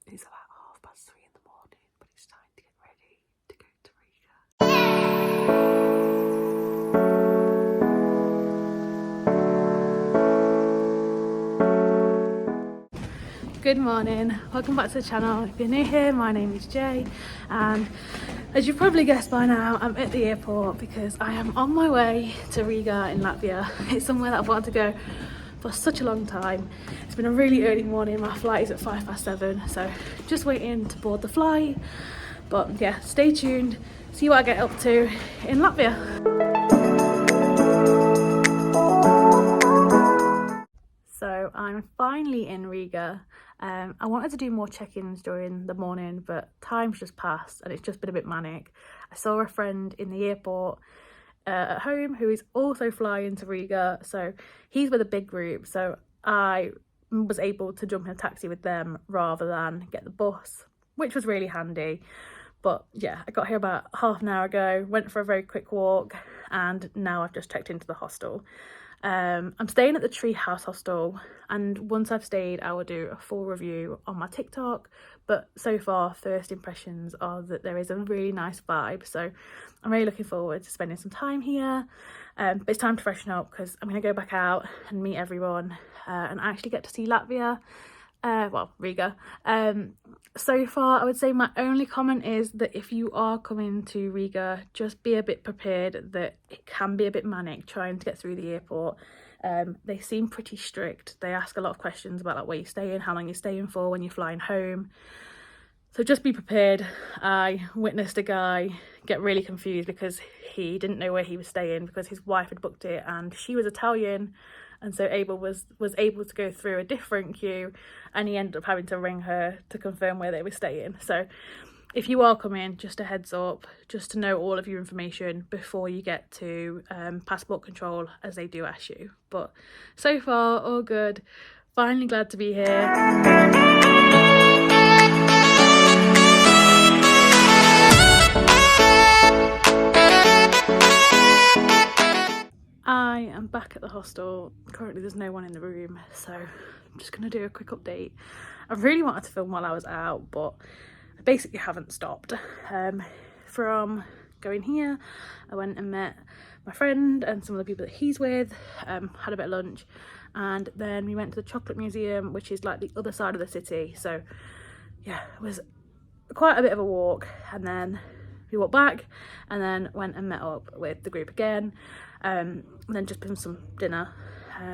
It's about 3:30 in the morning, but it's time to get ready to go to Riga. Good morning, welcome back to the channel. If you're new here, my name is Jay, and as you've probably guessed by now, I'm at the airport because I am on my way to Riga in Latvia. It's somewhere that I've wanted to go for such a long time. It's been a really early morning. My flight is at 7:05, so just waiting to board the flight. But yeah, stay tuned, see what I get up to in Latvia. So I'm finally in Riga. I wanted to do more check-ins during the morning, but time's just passed and it's just been a bit manic. I saw a friend in the airport at home who is also flying to Riga, so he's with a big group, so I was able to jump in a taxi with them rather than get the bus, which was really handy. But yeah, I got here about half an hour ago, went for a very quick walk, and now I've just checked into the hostel. I'm staying at the Treehouse Hostel, and once I've stayed I will do a full review on my TikTok, but so far first impressions are that there is a really nice vibe, so I'm really looking forward to spending some time here. But it's time to freshen up because I'm going to go back out and meet everyone and actually get to see Latvia. Riga. So far I would say my only comment is that if you are coming to Riga, just be a bit prepared that it can be a bit manic trying to get through the airport. They seem pretty strict. They ask a lot of questions about like where you're staying, how long you're staying for, when you're flying home. So just be prepared. I witnessed a guy get really confused because he didn't know where he was staying because his wife had booked it and she was Italian, and so Abel was able to go through a different queue, and he ended up having to ring her to confirm where they were staying. So if you are coming, just a heads up, just to know all of your information before you get to passport control, as they do ask you. But so far all good. Finally glad to be here. I am back at the hostel. Currently there's no one in the room, so I'm just going to do a quick update. I really wanted to film while I was out, but I basically haven't stopped. From going here, I went and met my friend and some of the people that he's with, had a bit of lunch, and then we went to the chocolate museum, which is like the other side of the city. So yeah, it was quite a bit of a walk, and then we walked back and then went and met up with the group again, and then just been some dinner.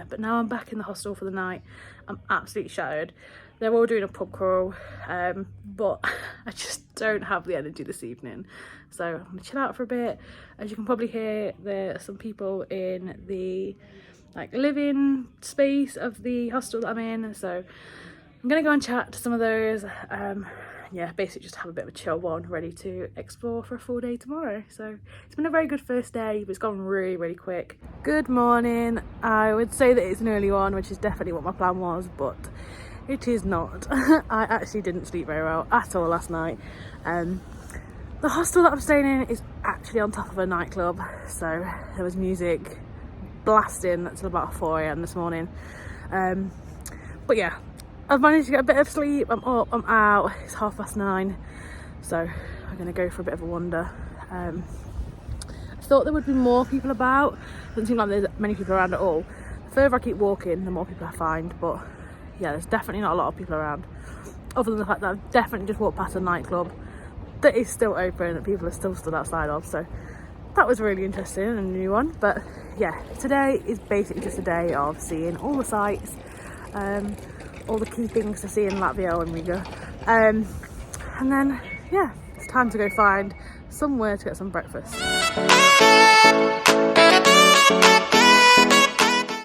But now I'm back in the hostel for the night. I'm absolutely shattered. They're all doing a pub crawl, but I just don't have the energy this evening, so I'm gonna chill out for a bit. As you can probably hear, there are some people in the like living space of the hostel that I'm in, so I'm gonna go and chat to some of those. Yeah, basically just have a bit of a chill one, ready to explore for a full day tomorrow. So it's been a very good first day, but it's gone really quick. Good morning. I would say that it's an early one, which is definitely what my plan was, but it is not. I actually didn't sleep very well at all last night. The hostel that I'm staying in is actually on top of a nightclub, so there was music blasting until about 4 AM this morning. But yeah, I've managed to get a bit of sleep. I'm up, I'm out, it's 9:30, so I'm going to go for a bit of a wander. I thought there would be more people about. Doesn't seem like there's many people around at all. The further I keep walking, the more people I find, but yeah, there's definitely not a lot of people around, other than the fact that I've definitely just walked past a nightclub that is still open, that people are still stood outside of, so that was really interesting and a new one. But yeah, today is basically just a day of seeing all the sights, all the key things to see in Latvia and Riga, and then yeah, it's time to go find somewhere to get some breakfast.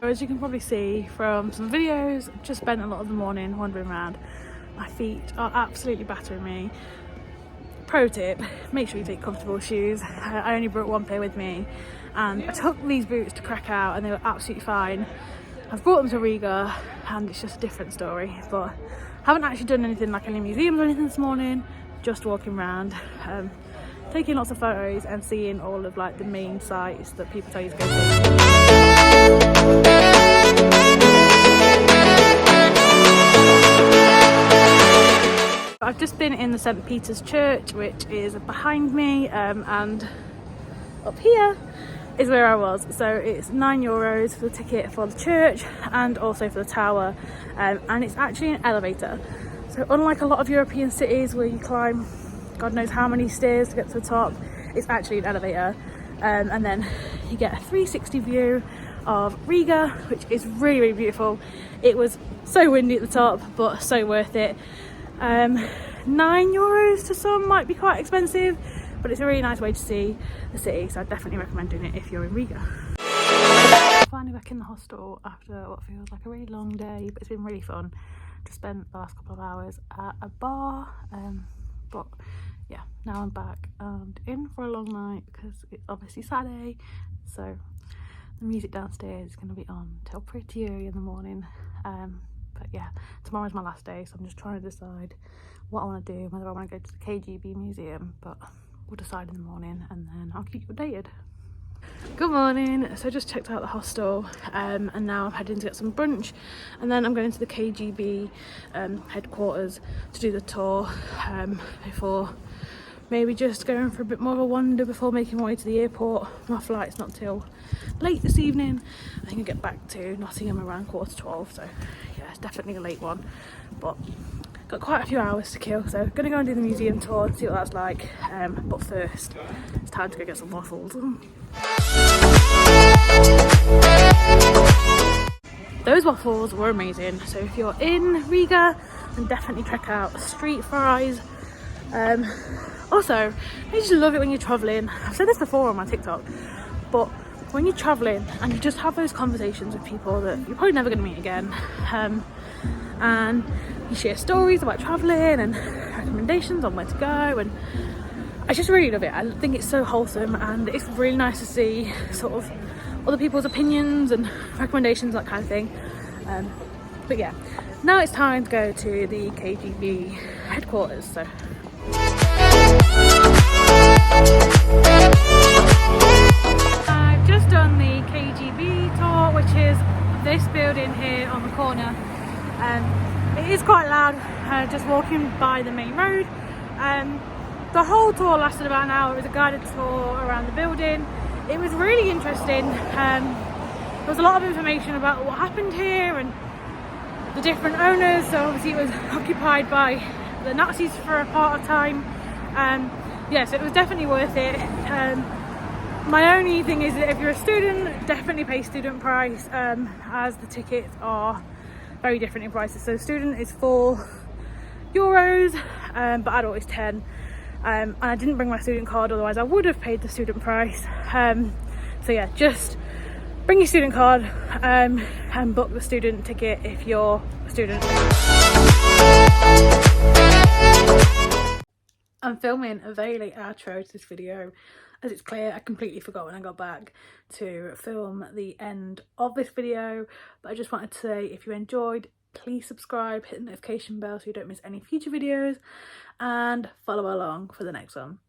As you can probably see from some videos, I've just spent a lot of the morning wandering around. My feet are absolutely battering me. Pro tip, make sure you take comfortable shoes. I only brought one pair with me, and I took these boots to Krakow and they were absolutely fine. I've brought them to Riga and it's just a different story, but I haven't actually done anything like any museums or anything this morning, just walking around, taking lots of photos and seeing all of like the main sites that people tell you to go to. I've just been in the St. Peter's Church, which is behind me, and up here is where I was. So it's €9 for the ticket for the church and also for the tower, and it's actually an elevator. So unlike a lot of European cities where you climb God knows how many stairs to get to the top, it's actually an elevator, and then you get a 360 view of Riga, which is really, really beautiful. It was so windy at the top, but so worth it. €9 to some might be quite expensive, but it's a really nice way to see the city, so I definitely recommend doing it if you're in Riga. Finally back in the hostel after what feels like a really long day, but it's been really fun. Just spent the last couple of hours at a bar, but yeah, now I'm back and in for a long night because it's obviously Saturday, so the music downstairs is going to be on till pretty early in the morning. But yeah, tomorrow's my last day, so I'm just trying to decide what I want to do, whether I want to go to the KGB museum, but we'll decide in the morning and then I'll keep you updated. Good morning. So I just checked out the hostel, and now I'm heading to get some brunch, and then I'm going to the KGB headquarters to do the tour, before maybe just going for a bit more of a wander before making my way to the airport. My flight's not till late this evening. I think I get back to Nottingham around 11:45, so yeah, it's definitely a late one, but got quite a few hours to kill, so gonna go and do the museum tour and see what that's like, but first it's time to go get some waffles. Those waffles were amazing, so if you're in Riga, then definitely check out street fries. Also, I just love it when you're travelling. I've said this before on my TikTok, but when you're travelling and you just have those conversations with people that you're probably never going to meet again, and you share stories about travelling and recommendations on where to go, and I just really love it. I think it's so wholesome, and it's really nice to see sort of other people's opinions and recommendations, that kind of thing. But yeah, now it's time to go to the KGB headquarters. So I've just done the KGB tour, which is this building here on the corner. It is quite loud, just walking by the main road. The whole tour lasted about an hour. It was a guided tour around the building. It was really interesting. There was a lot of information about what happened here and the different owners. So obviously it was occupied by the Nazis for a part of time. Yeah, so it was definitely worth it. My only thing is that if you're a student, definitely pay student price, as the tickets are very different in prices. So student is €4, but adult is 10. And I didn't bring my student card, otherwise I would have paid the student price. So yeah, just bring your student card, and book the student ticket if you're a student. I'm filming a very late outro to this video, as it's clear I completely forgot when I got back to film the end of this video, but I just wanted to say, if you enjoyed, please subscribe, hit the notification bell so you don't miss any future videos, and follow along for the next one.